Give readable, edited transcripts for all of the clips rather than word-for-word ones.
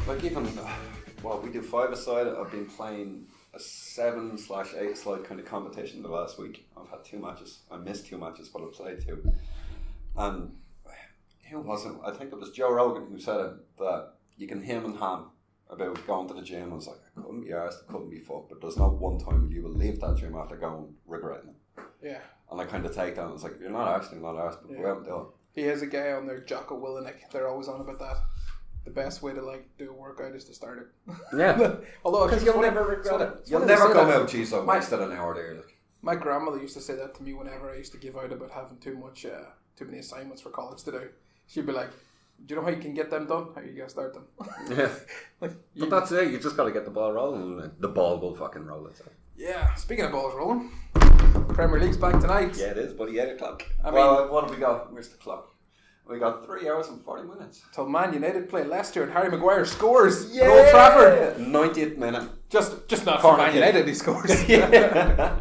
Like even, we do 5-a-side. I've been playing a 7/8-a-side kind of competition the last week. I've had 2 matches. I missed 2 matches, but I played 2. And who was it? I think it was Joe Rogan who said it, that you can hem and ham about going to the gym. I was like, I couldn't be arsed, I couldn't be fucked, but there's not one time when you will leave that gym after going regretting it. Yeah. And I kind of take that and it's like, if you're not arsed, you're not arsed, but go out and do it. He has a guy on there, Jocko Willenick. They're always on about that. The best way to do a workout is to start it. Yeah. Although you'll never regret it. You'll never come out, geez, I wasted an hour there. My grandmother used to say that to me whenever I used to give out about having too many assignments for college to do. She'd be like, do you know how you can get them done? How you gotta start them? Yeah. But that's it, you just gotta get the ball rolling and the ball will fucking roll itself. Yeah, speaking of balls rolling, Premier League's back tonight. Yeah, it is, buddy, 8 o'clock. What have we got? Where's the clock? We got 3 hours and 40 minutes. Till Man United play Leicester and Harry Maguire scores. Yeah! Old Trafford. 90th minute. Just not for Man United, he scores. Yeah.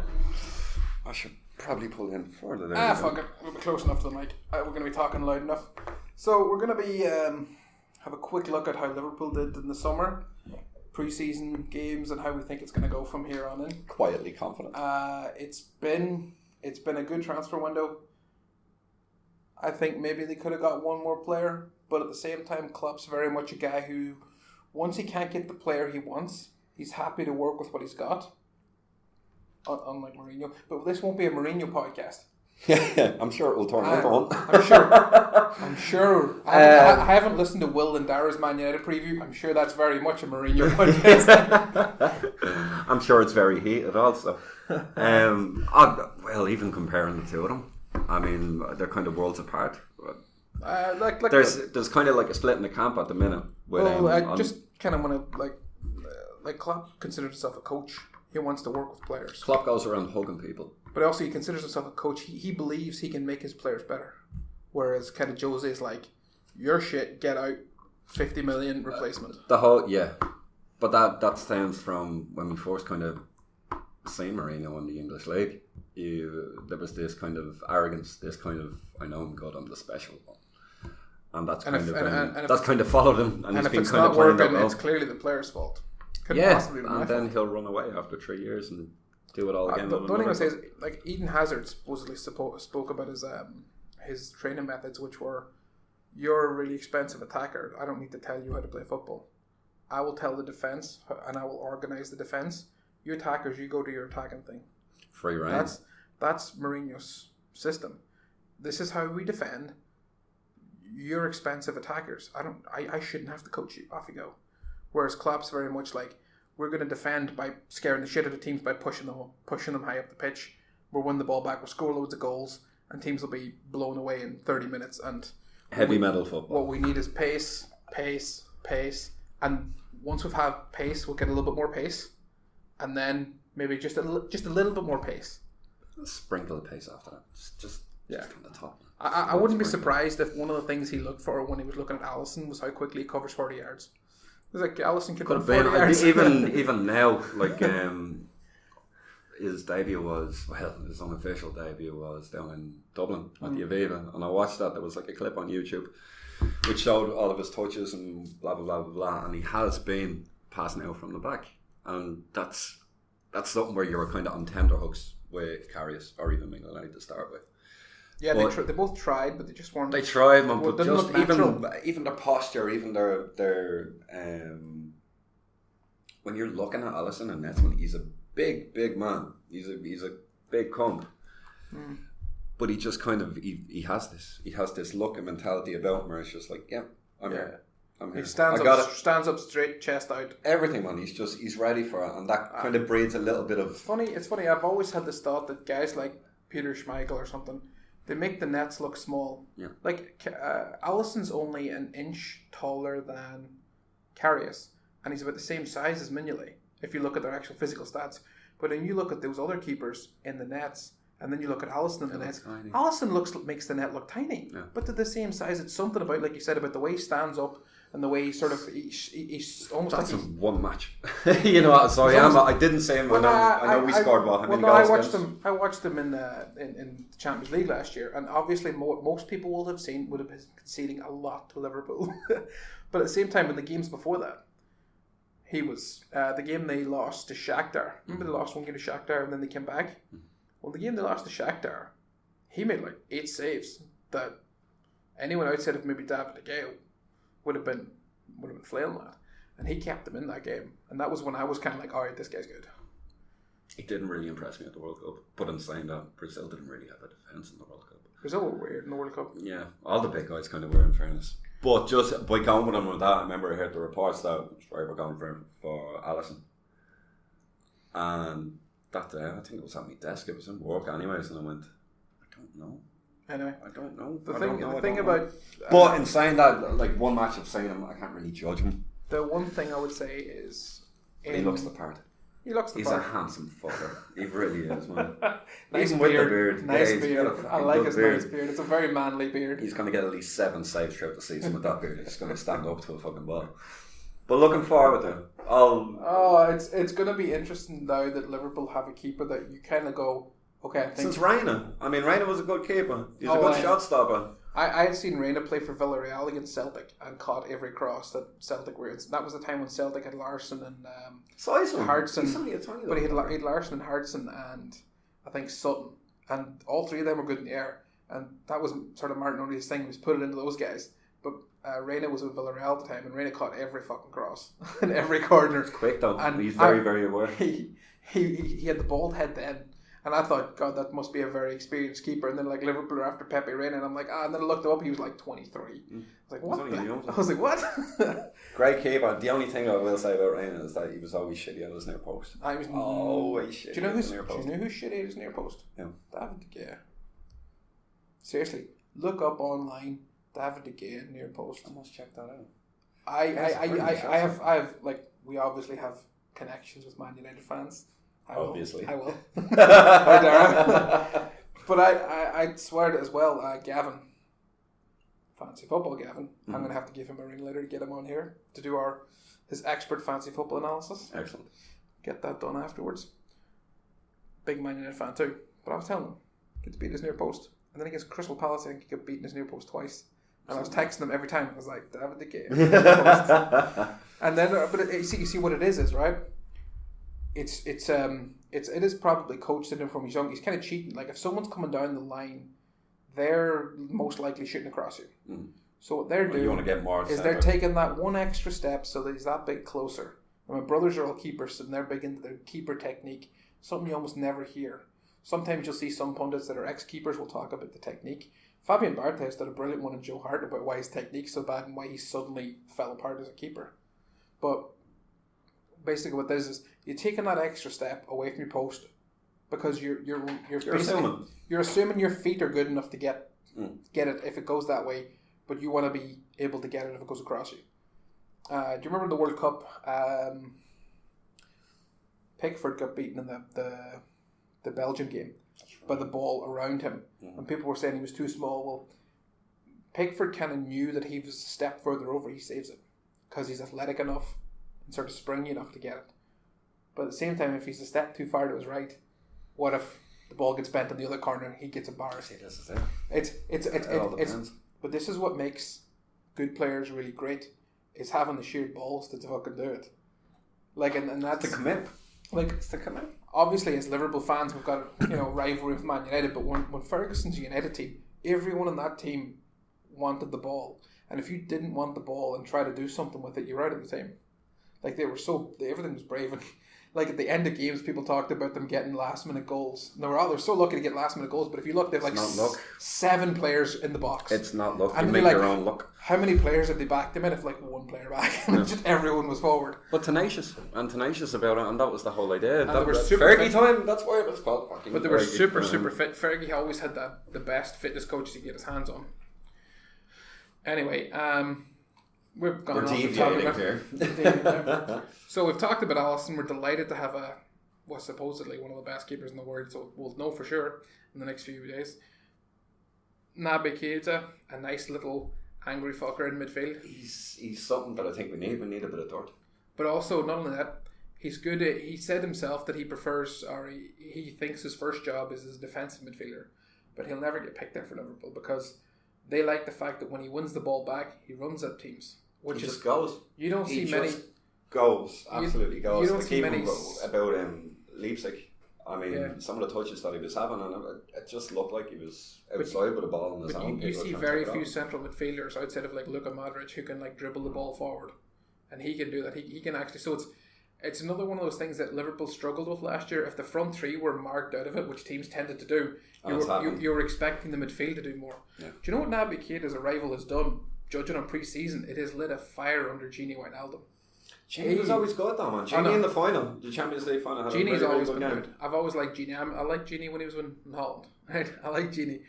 I should probably pull in further there. Fuck it. We'll be close enough to the mic. We're going to be talking loud enough. So we're going to be have a quick look at how Liverpool did in the summer, pre-season games, and how we think it's going to go from here on in. Quietly confident. It's been a good transfer window. I think maybe they could have got one more player, but at the same time, Klopp's very much a guy who, once he can't get the player he wants, he's happy to work with what he's got. Unlike Mourinho, but this won't be a Mourinho podcast. Yeah, I'm sure it will turn into one. I'm sure. I haven't listened to Will and Dara's Man United preview. I'm sure that's very much a Mourinho podcast. I'm sure it's very heated also. Even comparing the two of them, I mean, they're kind of worlds apart. There's kind of like a split in the camp at the minute. I just kind of want to like Klopp considers himself a coach. He wants to work with players. Klopp goes around hugging people. But also he considers himself a coach. He believes he can make his players better. Whereas kind of Jose is like, you're shit, get out, 50 million replacement. But that stems from when we first kind of seen Mourinho in the English league. There was this kind of arrogance, this kind of, I know I'm good, I'm the special one. And that's kind of followed him. And he's been kind of playing that well. It's clearly the player's fault. And then he'll run away after 3 years and do it all again. The only thing I say is, like, Eden Hazard supposedly spoke about his training methods, which were, you're a really expensive attacker. I don't need to tell you how to play football. I will tell the defence and I will organise the defence. You attackers, you go do your attacking thing. Free reign. That's Mourinho's system. This is how we defend. You're expensive attackers. I shouldn't have to coach you. Off you go. Whereas Klopp's very much like, we're going to defend by scaring the shit out of teams by pushing them high up the pitch. We'll win the ball back. We'll score loads of goals, and teams will be blown away in 30 minutes. And heavy metal football. What we need is pace, and once we've had pace, we'll get a little bit more pace, and then maybe just a little bit more pace. A sprinkle of pace after that. Just from the top. I wouldn't be surprised if one of the things he looked for when he was looking at Alisson was how quickly he covers 40 yards. It was like Alisson could run 40 yards. Even now, like his debut was, his unofficial debut was down in Dublin at the Aviva, and I watched that. There was like a clip on YouTube which showed all of his touches and blah blah blah blah blah, and he has been passing out from the back, and that's something where you're kind of on tenterhooks with Karius or even Mignolet to start with. Yeah, they both tried, but they just weren't. They tried, man, but just even their posture, even their when you're looking at Alisson and Netsman, he's a big man. He's a big cunt. But he just kind of he has this look and mentality about him where it's just like, I'm here. I'm here. He stands up straight, chest out. Everything, man. He's ready for it, and that kind of breeds a little bit of. It's funny. I've always had this thought that guys like Peter Schmeichel or something, they make the nets look small. Yeah. Like Alisson's only an inch taller than Karius, and he's about the same size as Mignolet if you look at their actual physical stats. But when you look at those other keepers in the nets, and then you look at Alisson in the nets, Alisson makes the net look tiny, but they're the same size. It's something about, like you said, about the way he stands up and the way he sort of he's almost. That's like one match. You know what? Sorry, I didn't say him. I know we scored well. I watched them in the Champions League last year, and obviously most people would have been conceding a lot to Liverpool. But at the same time, in the games before that, He was the game they lost to Shakhtar. Remember they lost one game to Shakhtar and then they came back? Well, the game they lost to Shakhtar, he made like 8 saves that anyone outside of maybe David De Gea would have been flailing at. And he kept them in that game. And that was when I was kind of like, alright, this guy's good. He didn't really impress me at the World Cup. But in saying that, Brazil didn't really have a defence in the World Cup. Brazil were weird in the World Cup. Yeah, all the big guys kind of were, in fairness. But just by going with him with that, I remember I heard the reports that Australia were going for Alisson. And that day, I think it was at my desk, it was in work anyways, and I went, I don't know. Anyway. I don't know. The thing about... But in saying that, like one match of saying him, I can't really judge him. The one thing I would say is... He looks the part. He looks the He's part. a handsome fucker. He really is, man. Nice Even beard. with the beard. Nice yeah, beard. I like his nice beard. It's a very manly beard. He's going to get at least 7 saves throughout the season with that beard. He's going to stand up to a fucking ball. But looking forward to it. It's going to be interesting now that Liverpool have a keeper that you kind of go, okay, I think... Since Reina. I mean, Reina was a good keeper. He's a good shot stopper. I had seen Reina play for Villarreal against Celtic and caught every cross that Celtic were in. That was the time when Celtic had Larson and Hardson. He's only a 20, but he had Larson and Hardson and I think Sutton. And all 3 of them were good in the air. And that was sort of Martin O'Neill's thing, was put it into those guys. But Reina was with Villarreal at the time and Reina caught every fucking cross in every corner. It's quick though. And he's very aware. He had the bald head then. And I thought, God, that must be a very experienced keeper. And then, like, Liverpool are after Pepe Reina, and I'm like, and then I looked him up, he was like 23. I was like, what? I was like, what? Great keeper. The only thing I will say about Reina is that he was always shitty at his near post. I was always shitty. Do you know who's shitty at his near post? Yeah. David De Gea. Seriously, look up online David De Gea near post. I must check that out. I have like, we obviously have connections with Man United fans. Obviously. I will. Hi, Darren. But I swear it as well, Gavin. Fancy football, Gavin. Mm-hmm. I'm going to have to give him a ring later to get him on here to do his expert fancy football analysis. Excellent. Get that done afterwards. Big Man United fan too. But I was telling him, gets beat his near post. And then against Crystal Palace, I think he got beaten his near post twice. And I was texting him every time. I was like, David De Gea. And then, but you see what it is, right? It is probably coached in him from he's young. He's kind of cheating. Like if someone's coming down the line, they're most likely shooting across you. Mm. So what they're doing you want to get more is they're taking that one extra step so that he's that bit closer. And my brothers are all keepers, and they're big into their keeper technique. Something you almost never hear. Sometimes you'll see some pundits that are ex-keepers will talk about the technique. Fabian Barthez did a brilliant one in Joe Hart about why his technique's so bad and why he suddenly fell apart as a keeper. But basically what this is, you're taking that extra step away from your post because you're assuming your feet are good enough to get it if it goes that way, but you want to be able to get it if it goes across you. Do you remember the World Cup? Pickford got beaten in the Belgian game by the ball around him, and people were saying he was too small. Well, Pickford kind of knew that he was a step further over, he saves it because he's athletic enough and sort of springy enough to get it. But at the same time, if he's a step too far to his right, what if the ball gets bent in the other corner? He gets embarrassed. But this is what makes good players really great: is having the sheer balls to fucking do it. Like, and that's to commit. Like, it's to commit. Obviously, as Liverpool fans, we've got rivalry with Man United. But when Ferguson's United team, everyone on that team wanted the ball, and if you didn't want the ball and try to do something with it, you were out of the team. Like everything was brave, and like at the end of games, people talked about them getting last minute goals. And they're so lucky to get last minute goals, but if you look, they've like 7 players in the box. It's not luck. You make your own luck. How many players have they backed them in? If like one player back, and just everyone was forward. But tenacious about it, and that was the whole idea. And that was super Fergie time. That's why it was called. But they were super fit. Fergie always had the best fitness coach he could get his hands on. Anyway, we've gone off the topic here. So we've talked about Alisson. We're delighted to have supposedly one of the best keepers in the world. So we'll know for sure in the next few days. Naby Keita, a nice little angry fucker in midfield. He's something that I think we need. We need a bit of dirt. But also, not only that, he's good. He said himself that he prefers, or he thinks his first job is as a defensive midfielder. But he'll never get picked there for Liverpool because they like the fact that when he wins the ball back, he runs at teams. He just goes. You don't see many. goals, absolutely goals. You don't Like see even many about Leipzig. I mean, some of the touches that he was having, and it just looked like he was outside with the ball in his own. You see very few central midfielders outside of like Luka Modric who can like dribble the ball forward, and he can do that. He can actually. So it's another one of those things that Liverpool struggled with last year. If the front three were marked out of it, which teams tended to do, you were expecting the midfield to do more. Yeah. Do you know what Naby Keita's arrival has done? Judging on pre-season, it has lit a fire under Gini Wijnaldum. Gini was always good though, man. Gini in the final, the Champions League final, had Gini's a really, always really been good game. good. I've always liked Gini. I liked Gini when he was in Holland. Right? I like Gini.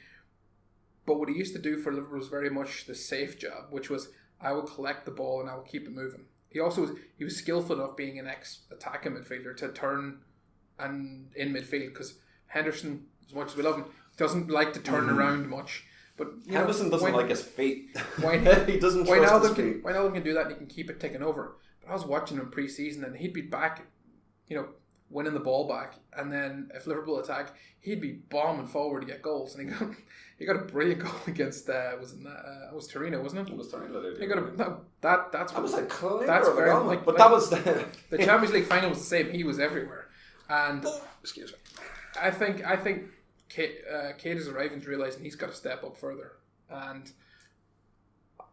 But what he used to do for Liverpool was very much the safe job, which was I will collect the ball and I will keep it moving. He was skillful enough being an ex-attacking midfielder to turn and in midfield, because Henderson, as much as we love him, doesn't like to turn around much. But Henderson doesn't like his feet. He doesn't trust his feet. Wijnaldum can do that and he can keep it ticking over. But I was watching him pre-season and he'd be back, winning the ball back, and then if Liverpool attack, he'd be bombing forward to get goals, and he got a brilliant goal against was Torino, wasn't it? It was Torino. He got that was a clever very but that was the Champions League final was the same. He was everywhere, and excuse me. I think Kate is arriving to realising he's got to step up further, and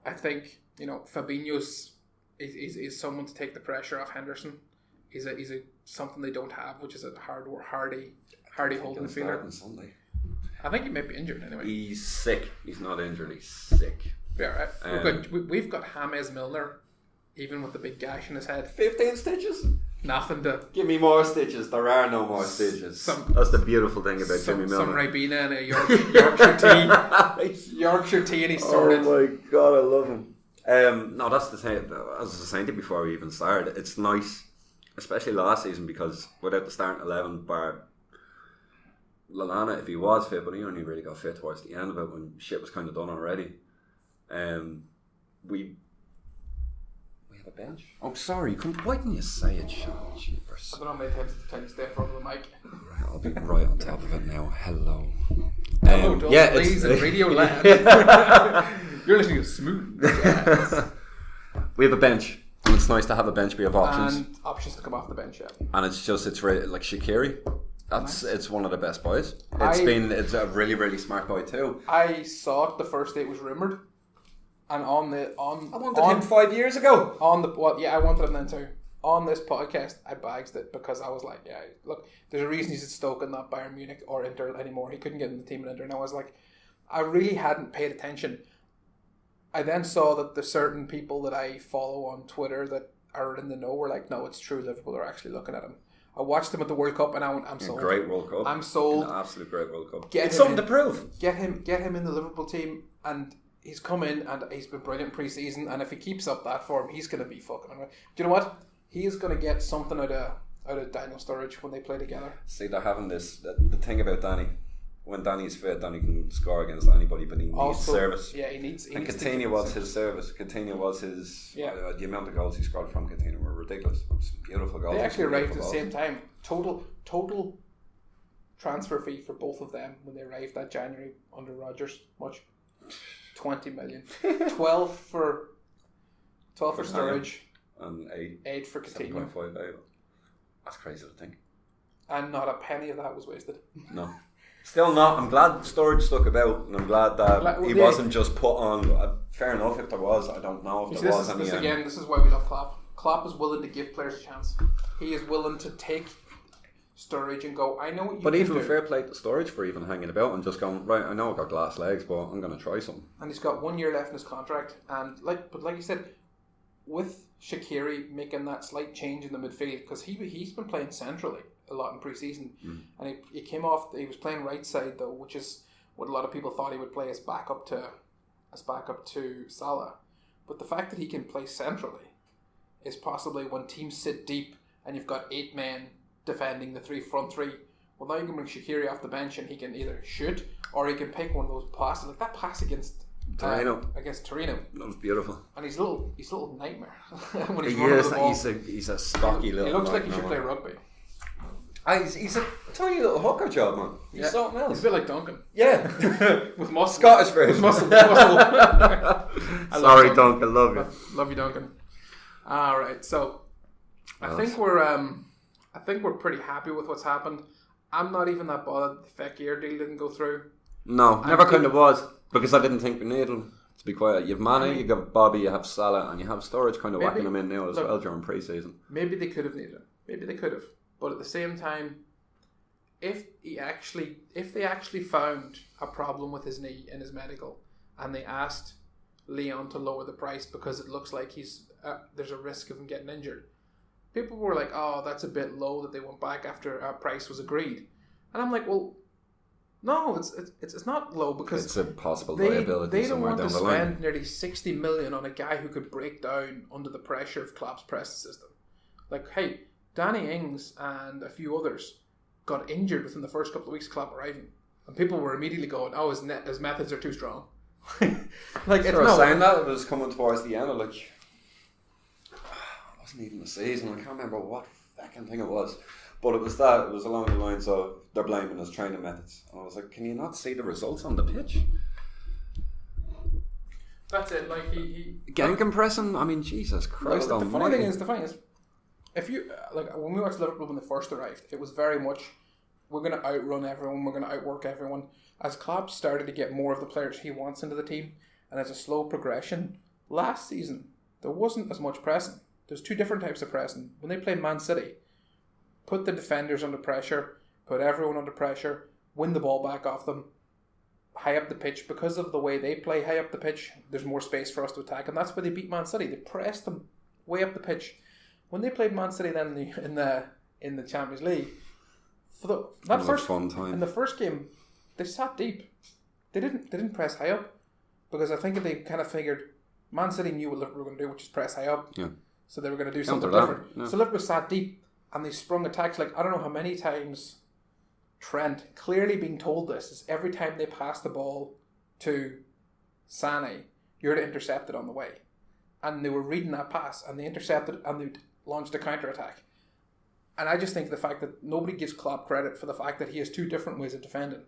I think Fabinho's is someone to take the pressure off Henderson. He's a something they don't have, which is a hardy holding fielder. I think he might be injured anyway. He's sick. He's not injured. He's sick. Yeah, right. We've got James Milner, even with the big gash in his head. 15 stitches. Nothing to give me more stitches. There are no more stitches. That's the beautiful thing about Jimmy Milner. Some Ribena and a Yorkshire tea. Yorkshire tea, and he's sorted. Oh my god, I love him. No, that's the thing. As I was saying to you before we even started, it's nice, especially last season, because without the starting 11, bar Lallana, if he was fit, but he only really got fit towards the end of it when shit was kind of done already. We have a bench. Oh, sorry. Why didn't you say it, Sean? Jeepers. I don't know, mate. Can you stay in front of the mic? Right, I'll be right on top of it now. Hello. Hello, please, and Radio Land. You're listening to Smooth Jazz. We have a bench. And it's nice to have a bench. We have options. And options to come off the bench, yeah. And it's really, like Shaqiri. It's one of the best boys. It's a really, really smart boy too. I saw it the first day it was rumoured. And I wanted him 5 years ago. I wanted him then too. On this podcast, I bagged it because I was like, yeah, look, there's a reason he's at Stoke and not Bayern Munich or Inter anymore. He couldn't get in the team at Inter. And I was like, I really hadn't paid attention. I then saw that the certain people that I follow on Twitter that are in the know were like, no, it's true, Liverpool are actually looking at him. I watched him at the World Cup and I'm sold. Great World Cup. I'm sold. An absolute great World Cup. It's something to prove. Get him in the Liverpool team, and he's come in and he's been brilliant pre-season, and if he keeps up that form, he's going to be fucking amazing. Do you know what? He is going to get something out of Daniel Sturridge when they play together. See, they're having this. The thing about Danny, when Danny's fit, Danny can score against anybody, but he needs service. Yeah, he needs. And Coutinho was his service. Coutinho was his. Yeah. The amount of goals he scored from Coutinho were ridiculous. Some beautiful goals. They actually arrived at the same time. Total transfer fee for both of them when they arrived that January under Rodgers. Much. 20 million. 12 for Sturridge. And 8 for Coutinho. 7.58. That's crazy to think. And not a penny of that was wasted. No. Still not. I'm glad Sturridge stuck about, and I'm glad that he wasn't just put on. Fair enough if there was. I don't know if there was any. This is why we love Klopp. Klopp is willing to give players a chance. He is willing to take Sturridge and go, I know what you But even do. fair play to Sturridge for even hanging about and just going, right, I know I've got glass legs, but I'm going to try something. And he's got 1 year left in his contract. And like you said, with Shaqiri making that slight change in the midfield, because he's been playing centrally a lot in pre-season, and he came off. He was playing right side though, which is what a lot of people thought he would play as backup to Salah. But the fact that he can play centrally is possibly when teams sit deep and you've got 8 men defending the front three. Well, now you can bring Shaqiri off the bench and he can either shoot or he can pick one of those passes, like that pass against Torino. That was beautiful. And he's a little nightmare when he's running the ball. He's a stocky little. He looks like he nightmare. should play rugby. He's a tiny little hooker job, man. He's something else. He's a bit like Duncan. Yeah. With muscle. Scottish version. Muscle. Sorry, Duncan. Love you. Love you, Duncan. Alright, so I think we're pretty happy with what's happened. I'm not even that bothered the Fekir deal didn't go through. No, never kind of was, because I didn't think we needed him. To be quiet, you have Mane, you have Bobby, you have Salah, and you have Storage kind of whacking them in now as well during pre-season. Maybe they could have needed him. Maybe they could have. But at the same time, if they actually found a problem with his knee in his medical, and they asked Leon to lower the price because it looks like there's a risk of him getting injured, people were like, "Oh, that's a bit low that they went back after a price was agreed," and I'm like, "Well, no, it's not low because it's a possible liability. They don't want to spend line. nearly 60 million on a guy who could break down under the pressure of Klopp's press system. Like, hey, Danny Ings and a few others got injured within the first couple of weeks of Klopp arriving, and people were immediately going, "Oh, his methods are too strong." Like, it's no saying that it was coming towards the end of it wasn't even the season. I can't remember what fucking thing it was. But it was along the lines of they're blaming his training methods. And I was like, can you not see the results on the pitch? That's it. Like he gang compressing. I mean, Jesus Christ! The funny thing is, if you like when we watched Liverpool when they first arrived, it was very much we're going to outrun everyone, we're going to outwork everyone. As Klopp started to get more of the players he wants into the team, and as a slow progression, last season there wasn't as much pressing. There's two different types of pressing. When they played Man City, put the defenders under pressure, put everyone under pressure, win the ball back off them, high up the pitch. Because of the way they play high up the pitch, there's more space for us to attack, and that's where they beat Man City. They pressed them way up the pitch. When they played Man City then in the Champions League, fun time. In the first game, they sat deep. They didn't press high up because I think they kind of figured Man City knew what Liverpool were going to do, which is press high up. Yeah. So they were going to do something different. Yeah. So Liverpool sat deep. And they sprung attacks. Like, I don't know how many times Trent, clearly being told this, is every time they pass the ball to Sané, you're to intercept it on the way. And they were reading that pass, and they intercepted and they launched a counter-attack. And I just think the fact that nobody gives Klopp credit for the fact that he has two different ways of defending.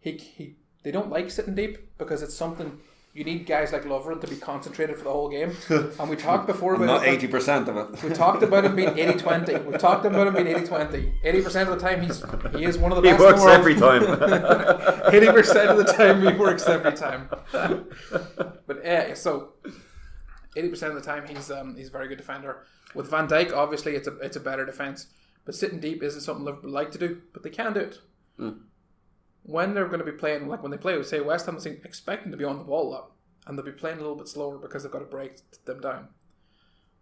They don't like sitting deep because it's something... You need guys like Lovren to be concentrated for the whole game. And we talked before about not 80% of it. We talked about him being 80-20. We talked about him being 80-20. 80% of the time he is one of the best. He works every time. 80% of the time he works every time. But so 80% of the time he's a very good defender. With Van Dijk, obviously it's a better defence. But sitting deep isn't something Liverpool like to do, but they can do it. When they're going to be playing, like when they play with, say, West Ham, they expect them to be on the ball a lot, and they'll be playing a little bit slower because they've got to break them down.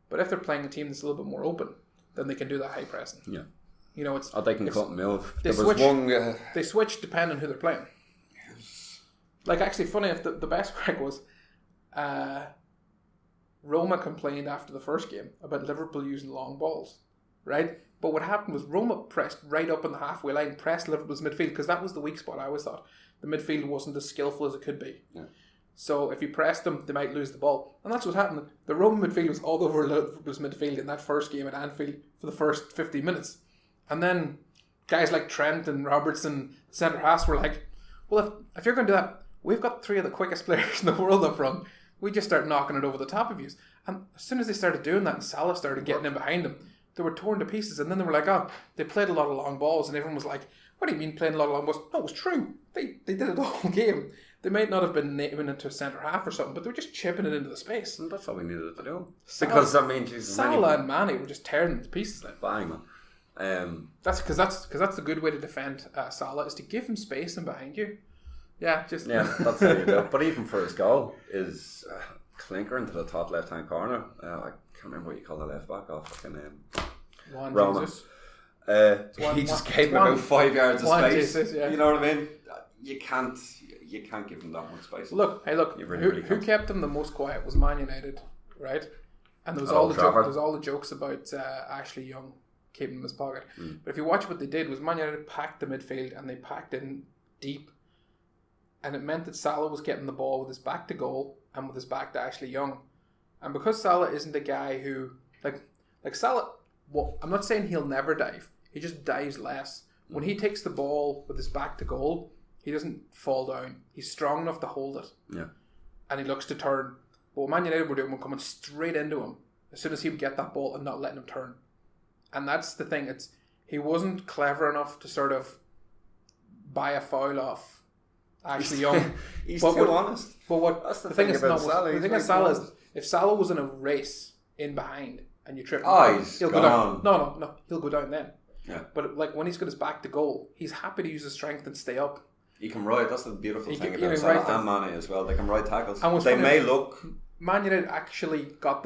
But if they're playing a team that's a little bit more open, then they can do that high pressing. Yeah. You know, they can cut them off. They switch depending on who they're playing. Yes. Like, actually, funny enough, the best crack was Roma complained after the first game about Liverpool using long balls, right? But what happened was Roma pressed right up in the halfway line, pressed Liverpool's midfield, because that was the weak spot, I always thought. The midfield wasn't as skillful as it could be. Yeah. So if you pressed them, they might lose the ball. And that's what happened. The Roma midfield was all over Liverpool's midfield in that first game at Anfield for the first 50 minutes. And then guys like Trent and Robertson, centre-halves, were like, well, if you're going to do that, we've got three of the quickest players in the world up front. We just start knocking it over the top of you. And as soon as they started doing that and Salah started getting in behind them, they were torn to pieces. And then they were like, oh, they played a lot of long balls. And everyone was like, what do you mean playing a lot of long balls? No, it was true. They did it the whole game. They might not have been naming into a centre-half or something, but they were just chipping it into the space. And that's all we needed to do. Salah, because, I mean, Salah and Mane were just tearing them to pieces. Like. Bang, man. That's the good way to defend Salah, is to give him space and behind you. Yeah, that's how you do it. But even for his goal, is clinker into the top left-hand corner. I can't remember what you call the left back off. Fucking Roma. Jesus. He just gave him about 5 yards of space. Jesus, yeah. You know what I mean? You can't give him that much space. Look. Who kept him the most quiet was Man United, right? And there was all the jokes about Ashley Young keeping him in his pocket. But if you watch what they did, was Man United packed the midfield and they packed in deep, and it meant that Salah was getting the ball with his back to goal and with his back to Ashley Young. And because Salah isn't a guy who like Salah, well, I'm not saying he'll never dive. He just dives less. When he takes the ball with his back to goal, he doesn't fall down. He's strong enough to hold it. Yeah. And he looks to turn. But what Man United were doing were coming straight into him as soon as he would get that ball and not letting him turn. And that's the thing. He wasn't clever enough to sort of buy a foul off Ashley Young. He's too honest. But that's the thing about Salah. The thing with Salah is, if Salah was in a race in behind and you trip him, he'll go down. No, he'll go down then. Yeah. But like when he's got his back to goal, he's happy to use his strength and stay up. He can ride. That's the beautiful thing about Salah and Mane as well. They can ride tackles. They may look. Man United actually got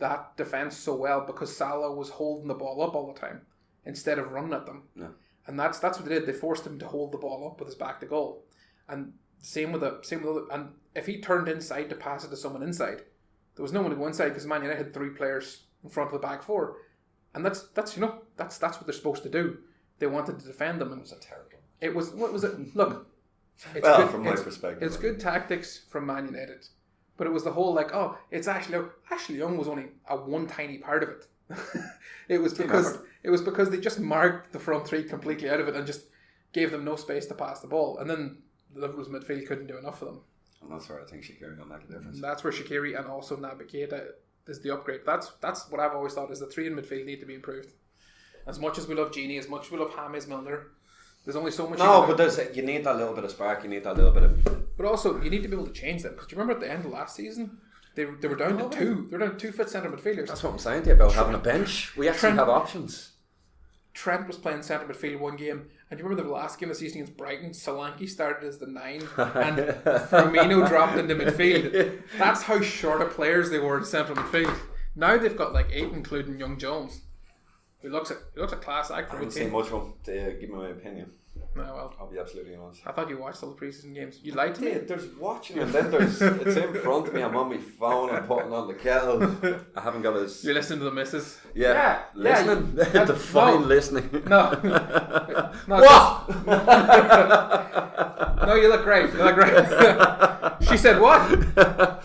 that defence so well because Salah was holding the ball up all the time instead of running at them. Yeah. And that's what they did. They forced him to hold the ball up with his back to goal. And same with and if he turned inside to pass it to someone inside, there was no one to go inside because Man United had 3 players in front of the back 4. And that's what they're supposed to do. They wanted to defend them, and it was terrible. It was what was it? Look, from my perspective, it's good tactics from Man United, but it was the whole like, it's Ashley Young was only one tiny part of it. It was because they just marked the front 3 completely out of it and just gave them no space to pass the ball, and then Liverpool's midfield couldn't do enough for them. And that's where I think Shaqiri will make a difference. And that's where Shaqiri and also Naby Keita is the upgrade. That's what I've always thought is the 3 in midfield need to be improved. As much as we love Genie, as much as we love James Milner, there's only so much. No, but you need that little bit of spark. You need that little bit of. But also, you need to be able to change them because do you remember at the end of last season, they were down to 2. They were down to 2 fit centre midfielders. That's what I'm saying to you about having a bench. We actually have options. Trent was playing centre midfield one game, and do you remember the last game of the season against Brighton? Solanke started as the 9, and Firmino dropped into midfield. That's how short of players they were in central midfield. Now they've got like 8, including Young Jones. He looks a class act for I haven't seen much of him to give me my opinion. No, well, I'll be absolutely honest. I thought you watched all the preseason games. You lied to me. There's watching, and then it's in front of me. I'm on my phone. I'm putting on the kettle. I haven't got his. You're listening to the missus. Yeah, listening. The fine listening. No. What? No, you look great. She said what?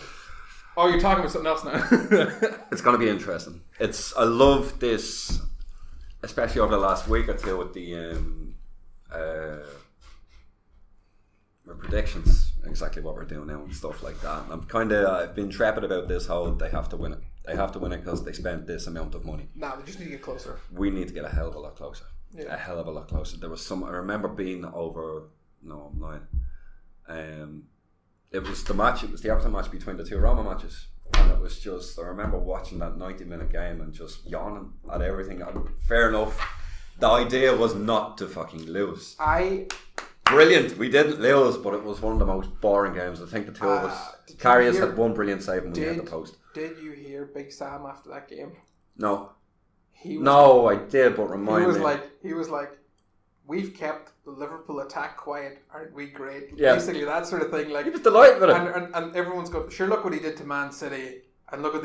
Oh, you're talking about something else now. It's going to be interesting. I love this, especially over the last week or two with the predictions, exactly what we're doing now and stuff like that. And I've been trepid about this whole they have to win it. They have to win it because they spent this amount of money. Nah, they just need to get closer. We need to get a hell of a lot closer. Yeah. A hell of a lot closer. There was I remember being over. No, I'm lying. It was the after match between the 2 Roma matches, and it was just, I remember watching that 90-minute game and just yawning at everything. Fair enough, the idea was not to fucking lose. Brilliant, we didn't lose, but it was one of the most boring games. I think the 2 of us, Karius had one brilliant save and we hit the post. Did you hear Big Sam after that game? No. I did, but remind me. He was like, we've kept the Liverpool attack quiet, aren't we great? Yeah. Basically that sort of thing. Like, he was delighted with it. And everyone's going, sure, look what he did to Man City, and look what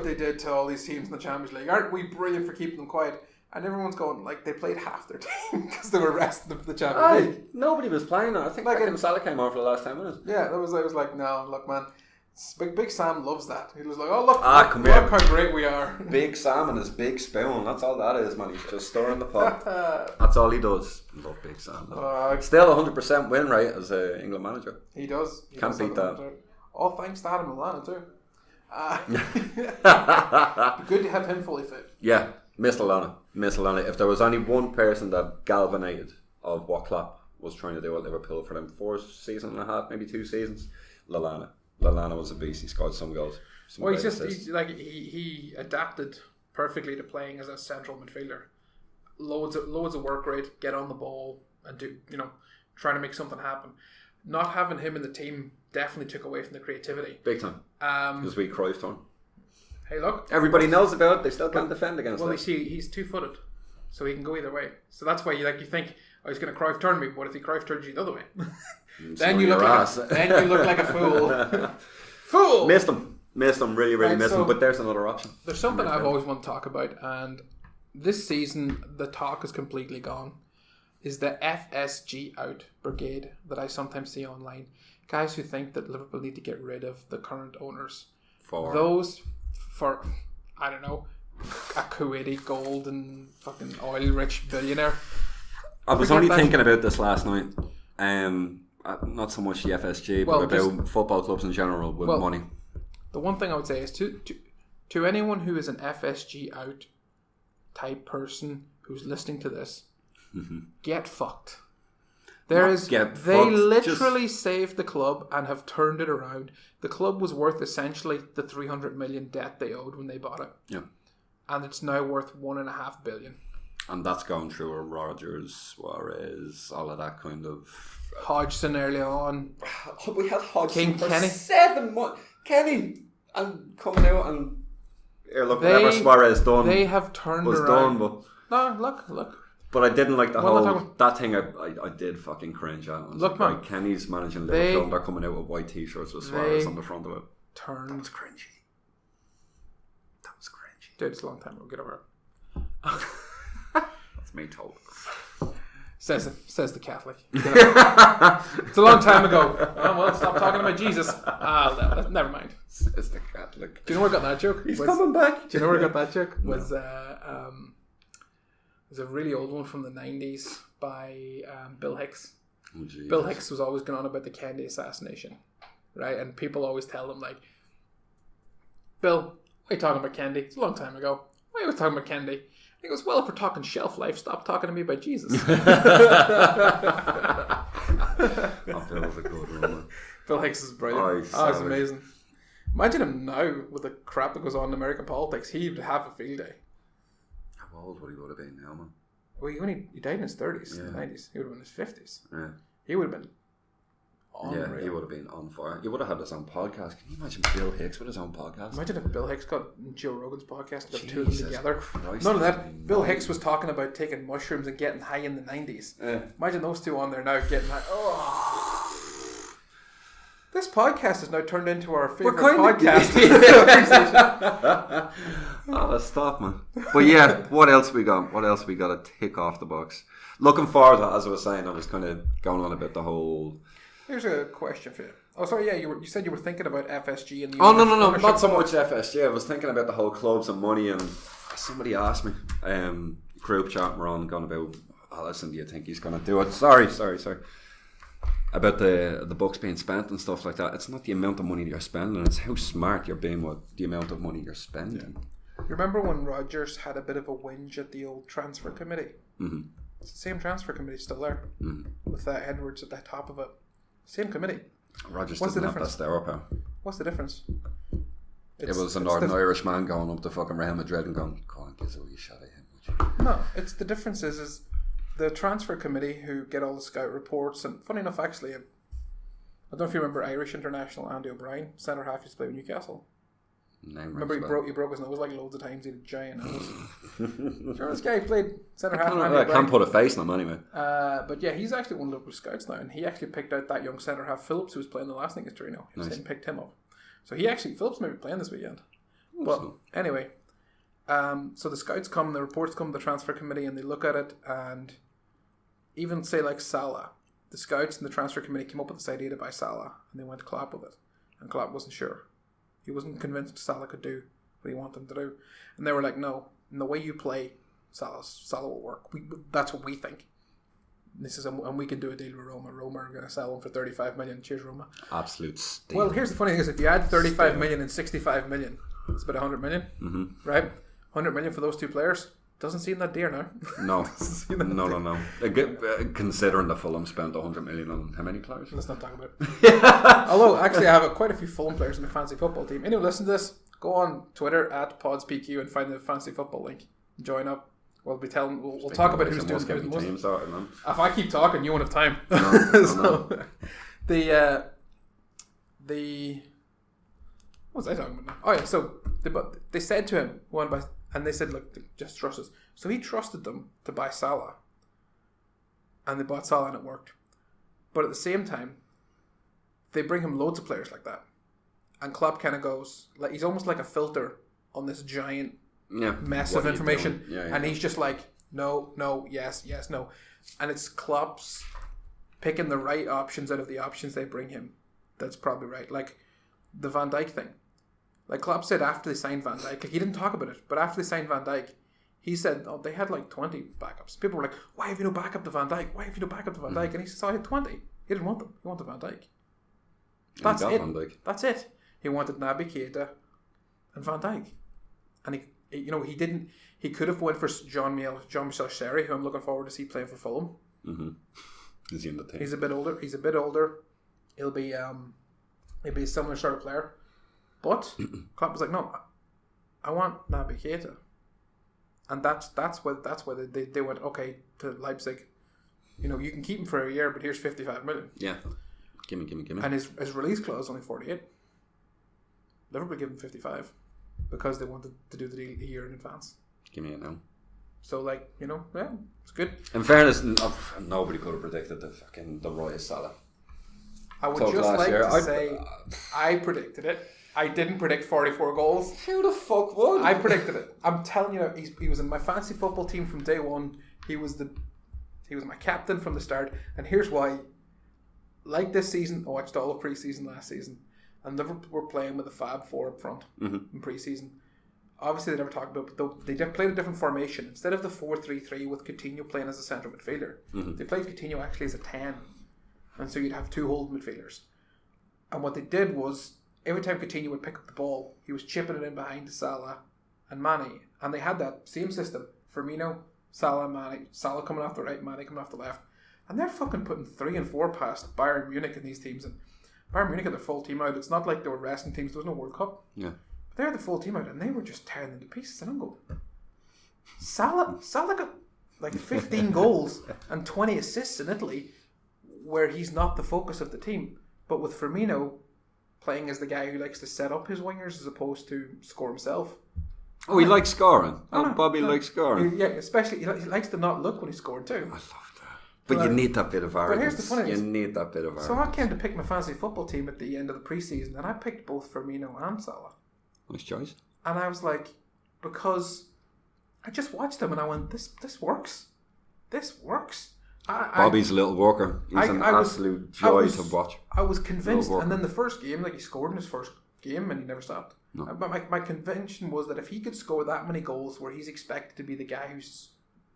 they did to all these teams in the Champions League. Aren't we brilliant for keeping them quiet? And everyone's going, like, they played half their team because they were resting them for the Champions League. Nobody was playing it. I think Salah came on for the last 10 minutes. Yeah, I was like, no, look, man. Big Sam loves that. He was like, oh, look how great we are. Big Sam and his big spoon. That's all that is, man. He's just stirring the pot. That's all he does. I love Big Sam. Still 100% win rate as an England manager. He does. Can't beat that. All thanks to Adam Lallana too. Good to have him fully fit. Yeah, miss Lallana. If there was only one person that galvanized of what Klopp was trying to do at Liverpool for them 4 seasons and a half, maybe 2 seasons, Lallana was a beast. He scored some goals. Well, he adapted perfectly to playing as a central midfielder. Loads of work rate, get on the ball and do, trying to make something happen. Not having him in the team definitely took away from the creativity. Big time. Because we Cruyffed on. Hey, look. Everybody knows about it. They still can't defend against Well, he's 2-footed, so he can go either way. So that's why you think, oh, he's going to Cruyff turn me. What if he Cruyff turns you the other way? Then you look like a fool. Fool! Missed him. Really, missed him. But there's another option. There's something I've always wanted to talk about, and this season the talk is completely gone. Is the FSG out brigade that I sometimes see online. Guys who think that Liverpool need to get rid of the current owners. For I don't know, a Kuwaiti gold and fucking oil rich billionaire. I was only thinking about this last night. Not so much the FSG, but about football clubs in general with money. The one thing I would say is to anyone who is an FSG out type person who's listening to this, get fucked. They literally saved the club and have turned it around. The club was worth essentially the 300 million debt they owed when they bought it. Yeah. And it's now worth $1.5 billion. And that's going through a Rodgers, Suarez, all of that kind of... Hodgson early on. We had Hodgson for Kenny. 7 months. Kenny! And coming out and... Here, look, whatever Suarez done... They have turned was around. done, but... No, look. But I didn't like the whole... That thing I did fucking cringe at. Look, man. Like Kenny's managing Liverpool and they're coming out with white t-shirts with Suarez on the front of it. That was cringy. That was cringy. Dude, it's a long time ago. Get over it. That's me told. Says the Catholic. It's a long time ago. Oh, well, stop talking about Jesus. Never mind. Says the Catholic. Do you know where I got that joke? He's coming back. Do you know where I got that joke? No. Was a really old one from the 90s by Bill Hicks. Oh, Bill Hicks was always going on about the Kennedy assassination, right? And people always tell him, like, Bill, why are you talking about Kennedy? It's a long time ago. Why are you talking about Kennedy? He goes, well, if we're talking shelf life, stop talking to me about Jesus. Bill was a good one. Bill Hicks is brilliant. It's amazing. Imagine him now with the crap that goes on in American politics. He'd have a field day. How old would he would have been now, man? Well, he died in his 30s, in the 90s. He would have been in his 50s. Yeah. He would have been unreal. Yeah, he would have been on fire. He would have had his own podcast. Can you imagine Bill Hicks with his own podcast? Imagine if Bill Hicks got Joe Rogan's podcast and got two of them together. Christ, none of that. Bill Hicks was talking about taking mushrooms and getting high in the 90s. Yeah. Imagine those two on there now getting high. Oh. This podcast has now turned into our favourite podcast. Oh, stop, man. But yeah, what else we got? What else we got to tick off the box? Looking forward to, as I was saying, I was kind of going on about the whole... Here's a question for you. Oh, sorry, yeah, you said you were thinking about FSG and the... Oh, no, not so much FSG. I was thinking about the whole clubs and money, and somebody asked me, group chat we're on, going about, listen, do you think he's going to do it? Sorry. About the bucks being spent and stuff like that. It's not the amount of money you're spending, it's how smart you're being with the amount of money you're spending. You remember when Rodgers had a bit of a whinge at the old transfer committee? Mm-hmm. It's the same transfer committee still there, with Edwards at the top of it. Same committee. Rodgers didn't have that star power. What's the difference? It was a Northern Irish man going up to fucking Real Madrid and going, go on, give us a wee shot at him. No, it's the difference is the transfer committee who get all the scout reports, and funny enough, actually, I don't know if you remember Irish international Andy O'Brien, centre half, used to play with Newcastle. Remember he broke his nose like loads of times. He had a giant nose. Sure, this guy played centre half. I can't put a face on him anyway. But yeah, he's actually one of Liverpool scouts now, and he actually picked out that young centre half Phillips who was playing the last thing against Torino. Nice. And picked him up. So Phillips may be playing this weekend. But anyway, so the scouts come, the reports come to the transfer committee, and they look at it, and even say like Salah, the scouts and the transfer committee came up with this idea to buy Salah, and they went to Klopp with it, and Klopp wasn't sure. He wasn't convinced Salah could do what he wanted him to do, and they were like, "No, in the way you play, Salah will work. That's what we think." And we can do a deal with Roma. Roma are going to sell him for 35 million. Cheers, Roma. Absolute steal. Well, here's the funny thing: is if you add 35 million and 65 million, it's about 100 million, right? 100 million for those two players. Doesn't seem that dear now. No. No. Considering the Fulham spent 100 million on how many players? Let's not talk about it. Although, actually, I have quite a few Fulham players in my fantasy football team. Anyone listen to this, go on Twitter at PodsPQ and find the fantasy football link. Join up. We'll be telling. We'll talk about who's doing the most. If I keep talking, you won't have time. No. The what was I talking about now? Oh yeah, so they said to him, and they said, look, just trust us. So he trusted them to buy Salah. And they bought Salah and it worked. But at the same time, they bring him loads of players like that. And Klopp kind of goes, like he's almost like a filter on this giant mess of information. And he's just like, no, yes, no. And it's Klopp's picking the right options out of the options they bring him. That's probably right. Like the Van Dijk thing. Like Klopp said after they signed Van Dijk, like he didn't talk about it, but after they signed Van Dijk, he said, they had like 20 backups. People were like, why have you no backup to Van Dijk? Why have you no backup to Van Dijk? And he said, I had 20. He didn't want them. He wanted Van Dijk. That's it. Van Dijk. That's it. He wanted Naby Keita and Van Dijk. And he didn't. He could have went for Jean-Michel Sherry, who I'm looking forward to see playing for Fulham. Mm-hmm. Is he in the team? He's a bit older. He'll be a similar sort of player. But Klopp was like, no, I want Naby Keita. And that's why they went, okay, to Leipzig. You can keep him for a year, but here's 55 million. Yeah. Gimme. And his release clause is only 48. Liverpool give him 55 because they wanted to do the deal a year in advance. Give me it now. So, it's good. In fairness, nobody could have predicted the Roy Salah. I would just like to say I predicted it. I didn't predict 44 goals. Who the fuck would? I predicted it. I'm telling you, he was in my fantasy football team from day one. He was my captain from the start. And here's why. Like this season, I watched all of pre-season last season, and Liverpool were playing with a Fab Four up front in pre-season. Obviously, they never talked about it, but they played a different formation. Instead of the 4-3-3 with Coutinho playing as a central midfielder, they played Coutinho actually as a 10. And so you'd have two holding midfielders. And what they did was, every time Coutinho would pick up the ball, he was chipping it in behind Salah and Mane. And they had that same system. Firmino, Salah, Mane. Salah coming off the right, Mane coming off the left. And they're fucking putting 3 and 4 past Bayern Munich in these teams. And Bayern Munich had their full team out. It's not like they were resting teams. There was no World Cup. Yeah. They had the full team out, and they were just tearing them to pieces. And I'm going, Salah got like 15 goals and 20 assists in Italy, where he's not the focus of the team. But with Firmino playing as the guy who likes to set up his wingers as opposed to score himself. Oh, he likes scoring. Bobby likes scoring. Yeah, especially he likes to not look when he's scoring too. I love that. But you need that bit of arrogance. But here's the funny thing. You need that bit of arrogance. So I came to pick my fantasy football team at the end of the preseason, and I picked both Firmino and Salah. Nice choice. And I was like, because I just watched them and I went, this works. This works. Bobby's a little worker. He's an absolute joy to watch. I was convinced, and then the first game, he scored in his first game and he never stopped. No. But my conviction was that if he could score that many goals, where he's expected to be the guy who's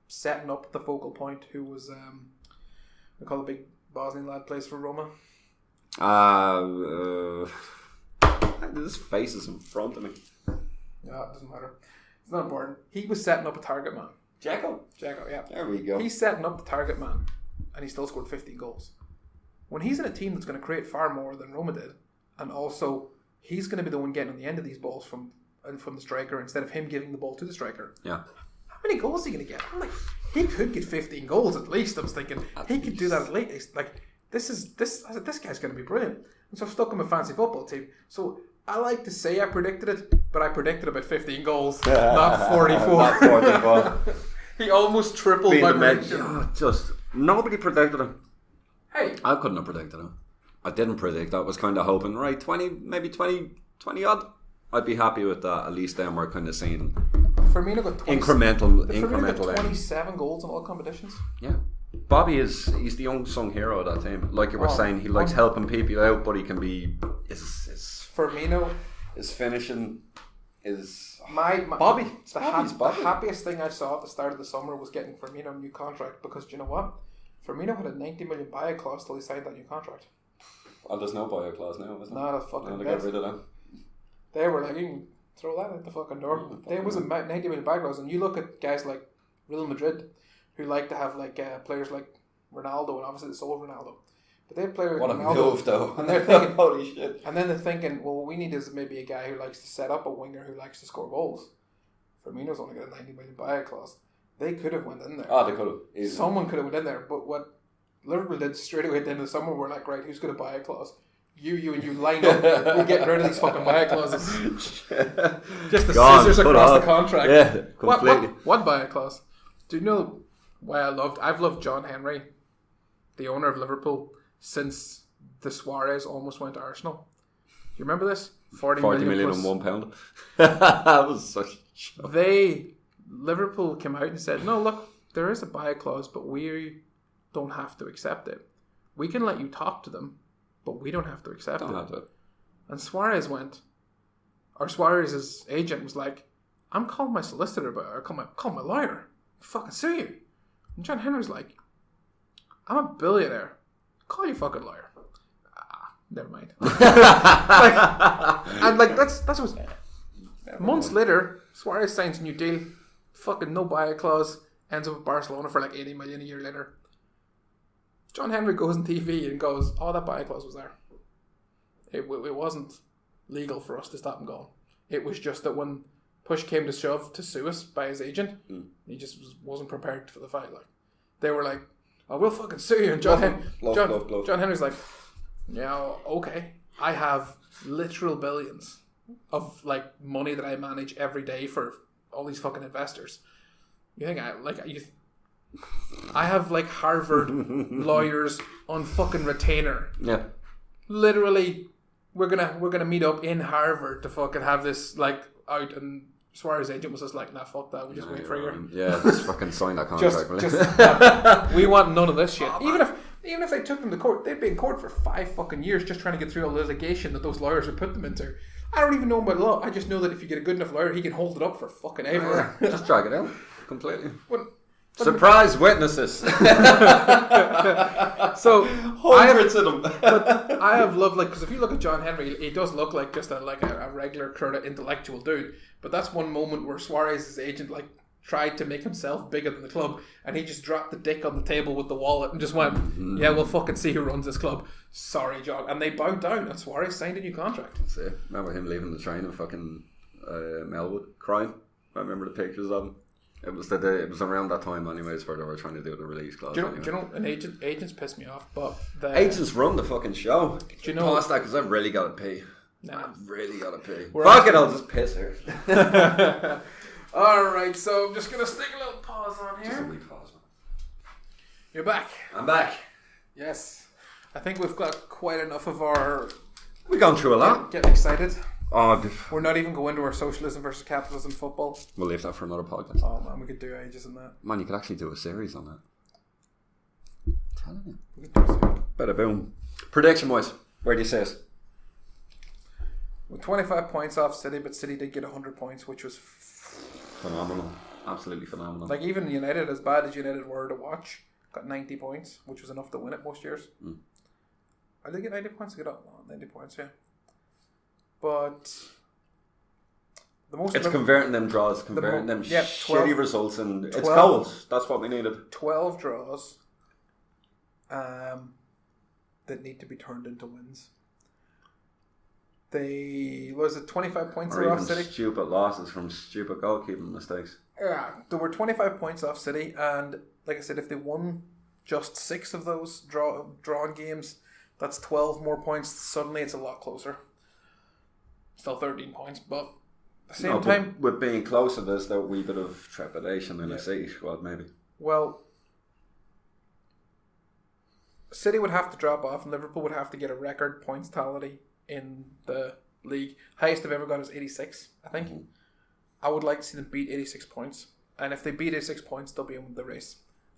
setting up the focal point, who was we call the big Bosnian lad, plays for Roma. His face is in front of me. Yeah, it doesn't matter. It's not important. He was setting up a target man. Dzeko, yeah. There we go. He's setting up the target man, and he still scored 15 goals. When he's in a team that's going to create far more than Roma did, and also he's going to be the one getting on the end of these balls from the striker instead of him giving the ball to the striker. Yeah. How many goals is he going to get? I'm like, he could get 15 goals at least. I was thinking he could do that at least. Like, this guy's going to be brilliant. And so I've stuck in my fantasy football team. So I like to say I predicted it, but I predicted about 15 goals, not 44. Not 44. He almost tripled my prediction. Nobody predicted him. Hey. I couldn't have predicted him. I didn't predict. I was kind of hoping, right, 20 odd. I'd be happy with that. At least then we're kind of seeing Firmino got incremental 27 goals in all competitions. Yeah. Bobby he's the unsung hero of that team. Like you were saying, he likes helping people out, but he can be Firmino. His finishing is Bobby. The happiest thing I saw at the start of the summer was getting Firmino a new contract, because do you know what? Firmino had a 90 million buyout clause till he signed that new contract. Well, there's no buyout clause now, isn't there? Not a fucking they got rid of them. They were like, you can throw that out the fucking door. There was a 90 million buyout clause, and you look at guys like Real Madrid, who like to have players like Ronaldo, and obviously they sold Ronaldo. But they have players like Ronaldo. What a move, though. And they're thinking, holy shit. And then they're thinking, well, what we need is maybe a guy who likes to set up a winger who likes to score goals. Firmino's only got a 90 million buyout clause. They could have went in there. Oh, they could have. Someone could have went in there. But what Liverpool did straight away at the end of the summer, we're like, right, who's going to buy a clause? You and you line up. We're getting rid of these fucking buyout clauses. Just the scissors across the contract. Yeah, completely. What buyout clause? Do you know why I've loved John Henry, the owner of Liverpool, since the Suarez almost went to Arsenal? Do you remember this? 40 million and £1. That was such a joke. Liverpool came out and said, no, look, there is a buyout clause, but we don't have to accept it. We can let you talk to them, but we don't have to accept it. And Suarez's agent was like, I'm calling my solicitor about it, or call my lawyer. Fucking sue you. And John Henry's like, I'm a billionaire. Call your fucking lawyer. Never mind. That's what Months later, Suarez signs a new deal. Fucking no buyout clause. Ends up with Barcelona for like 80 million a year later. John Henry goes on TV and goes, "Oh, that buyout clause was there. It wasn't legal for us to stop him going. It was just that when push came to shove to sue us by his agent, he just wasn't prepared for the fight. Like they were like, "Oh, we'll fucking sue you." And John Henry's like, "Yeah, okay. I have literal billions of like money that I manage every day for all these fucking investors. You think I have like Harvard lawyers on fucking retainer. Yeah. Literally, we're gonna meet up in Harvard to fucking have this like out." And Suarez's agent was just like, "Nah, fuck that. We just wait for you. Yeah, just fucking sign that contract. We want none of this shit." Even if they took them to court, they'd be in court for 5 fucking years just trying to get through all the litigation that those lawyers would put them into. I don't even know about law. I just know that if you get a good enough lawyer, he can hold it up for fucking ever. Just drag it out completely. Surprise witnesses. So hundreds of them. But I have loved, like, because if you look at John Henry, he does look like just a regular kind of intellectual dude. But that's one moment where Suarez's agent like tried to make himself bigger than the club, and he just dropped the dick on the table with the wallet and just went, "Yeah, we'll fucking see who runs this club. Sorry, John." And they bowed down, and Suarez signed a new contract. That's it. Remember him leaving the train in fucking Melwood crying? I remember the pictures of him. It was around that time, anyways, where they were trying to do the release clause. Do you know? An agents piss me off, but agents run the fucking show. Do you know? Past that, because I've really got to pee. Nah. I've really got to pee. Fuck it, I'll just piss here. Alright, so I'm just going to stick a little pause on here. Just a wee pause, man. You're back. I'm back. Yes. I think we've got quite enough of our... We've gone through a lot. Getting excited. Oh, we're not even going to our socialism versus capitalism football. We'll leave that for another podcast. Oh man, we could do ages on that. Man, you could actually do a series on that. I'm telling you. We could do a series. Bada boom. Prediction wise, where do you say it? With 25 points off City, but City did get 100 points, which was phenomenal. Absolutely phenomenal. Like even United, as bad as United were to watch, got 90 points, which was enough to win it most years. I did get 90 points. I got 90 points, yeah. But the most it's converting them draws, converting them shitty results, and it's goals. That's what we needed. 12 draws that need to be turned into wins. Was it 25 points or off City? Stupid losses from stupid goalkeeping mistakes. Yeah, there were 25 points off City, and like I said, if they won just 6 of those drawn games, that's 12 more points. Suddenly, it's a lot closer. Still 13 points, but at the same time, with being closer, there's that wee bit of trepidation in a City squad, maybe. Well, City would have to drop off, and Liverpool would have to get a record points tally in the league. Highest they've ever got is 86, I think. I would like to see them beat 86 points, and if they beat 86 points, they'll be in the race,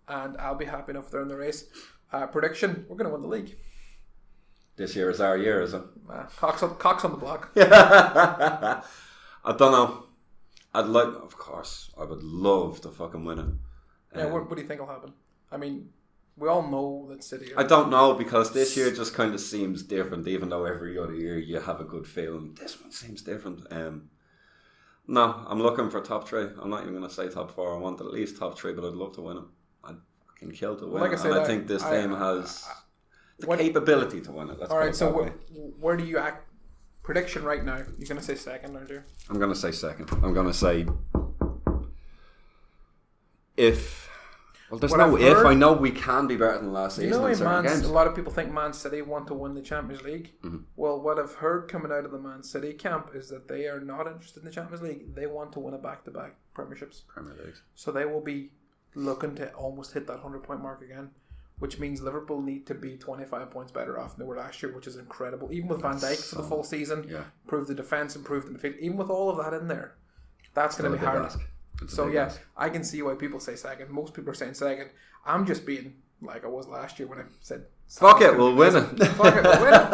and I'll be happy enough if they're in the race. Prediction: we're going to win the league. This year is our year, is it? Cox on the block. I don't know. Of course, I would love to fucking win it. Yeah, what do you think will happen? I mean, we all know that City I don't know, because this year just kind of seems different, even though every other year you have a good feeling. This one seems different. No, I'm looking for top 3. I'm not even going to say top 4. I want at least top 3, but I'd love to win it. I'd fucking kill to win it. And I think this team has... the capability to win it. All right, so where do you act? Prediction right now. You're going to say second, aren't you? I'm going to say second. I'm going to say if. Well, there's no if. I know we can be better than last season. You know, a lot of people think Man City want to win the Champions League. Mm-hmm. Well, what I've heard coming out of the Man City camp is that they are not interested in the Champions League. They want to win a back-to-back Premierships. Premier Leagues. So they will be looking to almost hit that 100-point mark again. Which means Liverpool need to be 25 points better off than they were last year, which is incredible. Even with Van Dijk for the full season, improve the defence, improve the midfield. Even with all of that in there, that's going to be hard. So I can see why people say second. Most people are saying second. I'm just being like I was last year when I said, "Fuck it, we'll win it." Fuck it, we'll win it.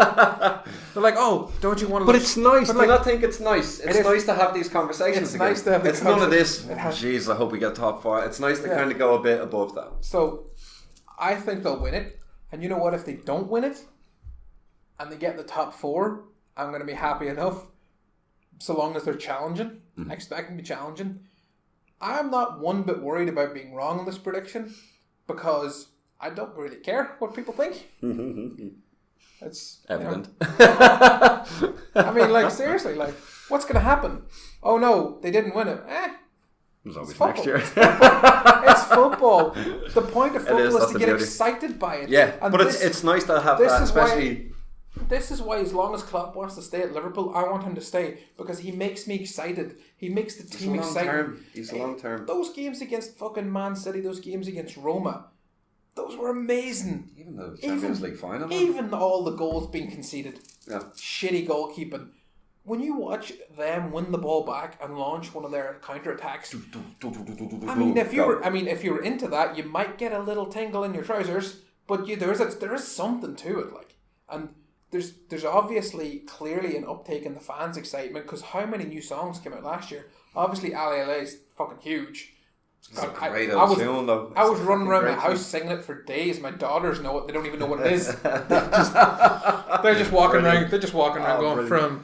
They're like, "Oh, don't you want to?" But it's nice. Do you not think it's nice? It's nice to have these conversations. It's nice to have. It's none of this. Jeez, I hope we get top 4. It's nice to kind of go a bit above that. So. I think they'll win it. And you know what? If they don't win it and they get the top 4, I'm going to be happy enough. so long as they're challenging. I expect them to be challenging. I'm not one bit worried about being wrong on this prediction because I don't really care what people think. It's evident. I mean, like, seriously, like, what's going to happen? Oh no, they didn't win it. There's always football. next year. It's football. The point of football is to get excited by it. Yeah, and but it's nice to have that, especially... This is why, as long as Klopp wants to stay at Liverpool, I want him to stay because he makes me excited. He makes the team excited. He's long term. Those games against fucking Man City, those games against Roma, those were amazing. Even the Champions League final. Even all the goals being conceded. Yeah. Shitty goalkeeping. When you watch them win the ball back and launch one of their counter-attacks, I mean, if you were into that, you might get a little tingle in your trousers, but there is something to it, like, and there's obviously clearly an uptake in the fans' excitement because how many new songs came out last year? Obviously, LA is fucking huge. I was running around my house singing it for days. My daughters know it; they don't even know what it is. They're just walking around. They're just walking around going from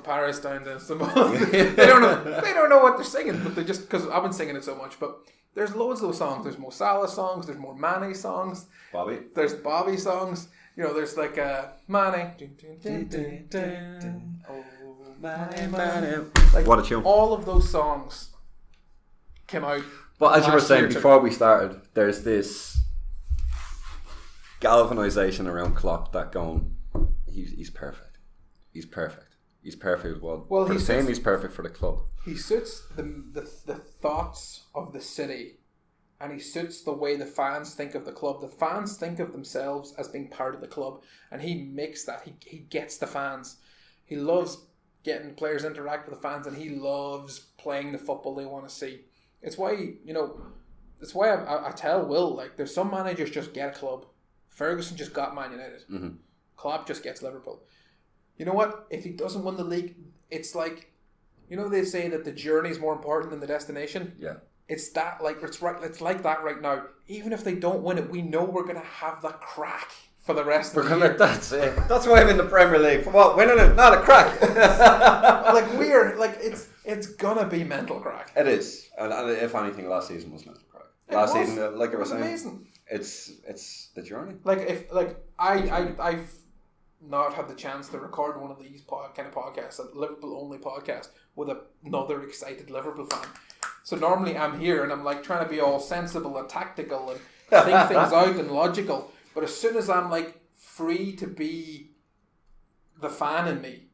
Paris down to Istanbul. They don't know what they're singing, but they just because I've been singing it so much. But there's loads of those songs. There's more Salah songs. There's more Mane songs. There's Bobby songs. You know, there's like Mane. Like, what a tune! All of those songs came out. But as you were saying before we started, there's this galvanisation around Klopp that going, he's perfect. He's perfect. He's perfect. Well for the team, he's perfect for the club. He suits the thoughts of the city. And he suits the way the fans think of the club. The fans think of themselves as being part of the club. And he makes that. He gets the fans. He loves getting players to interact with the fans. And he loves playing the football they want to see. It's why, I tell Will, like, there's some managers just get a club. Ferguson just got Man United. Mm-hmm. Klopp just gets Liverpool. You know what? If he doesn't win the league, it's like, they say that the journey is more important than the destination. Yeah. It's that, like, it's like that right now. Even if they don't win it, we know we're going to have the crack for the rest of the year. That's it. That's why I'm in the Premier League. For what? Winning it? Not a crack. It's going to be mental crack. It is. And if anything, last season was mental crack. Last season, like I was saying, amazing. It's the journey. I've not had the chance to record one of these kind of podcasts, a Liverpool only podcast with another excited Liverpool fan. So normally I'm here and I'm like trying to be all sensible and tactical and think things out and logical. But as soon as I'm like free to be the fan in me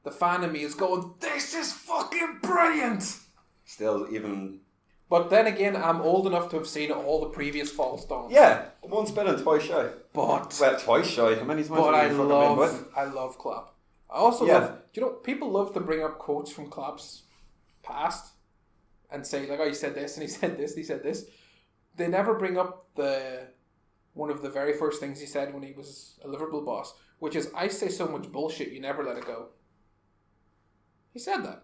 is going, this is fucking brilliant. Still even. But then again, I'm old enough to have seen all the previous false dawns. Yeah, once bitten, twice shy. Twice shy. How many times? But I love Klopp. I also love. Do you know people love to bring up quotes from Klopp's past and say like, oh, he said this and he said this and he said this. They never bring up one of the very first things he said when he was a Liverpool boss, which is, I say so much bullshit, you never let it go. He said that.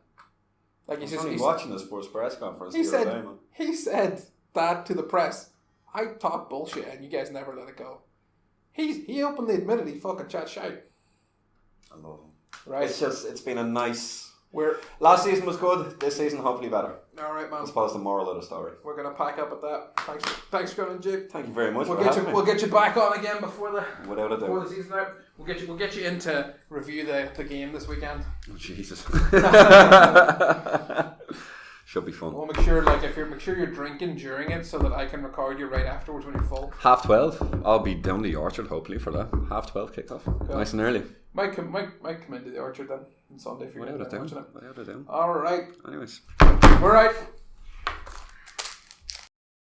Like he's watching this first press conference. He said that to the press. I talk bullshit and you guys never let it go. He openly admitted he fucking chat shite. I love him. Right. It's been a nice. Last season was good. This season hopefully better. All right, man. I suppose the moral of the story. We're gonna pack up at that. Thanks for coming, Jake. Thank you very much. We'll get you back on again before the season out. We'll get you in to review the game this weekend. Oh Jesus. Should be fun. We'll make sure you're drinking during it so that I can record you right afterwards when you're full. 12:30. I'll be down the orchard hopefully for that. 12:30 kickoff. Cool. Nice and early. Might come into the orchard then on Sunday for you. Without a doubt. All right. Anyways. We're out.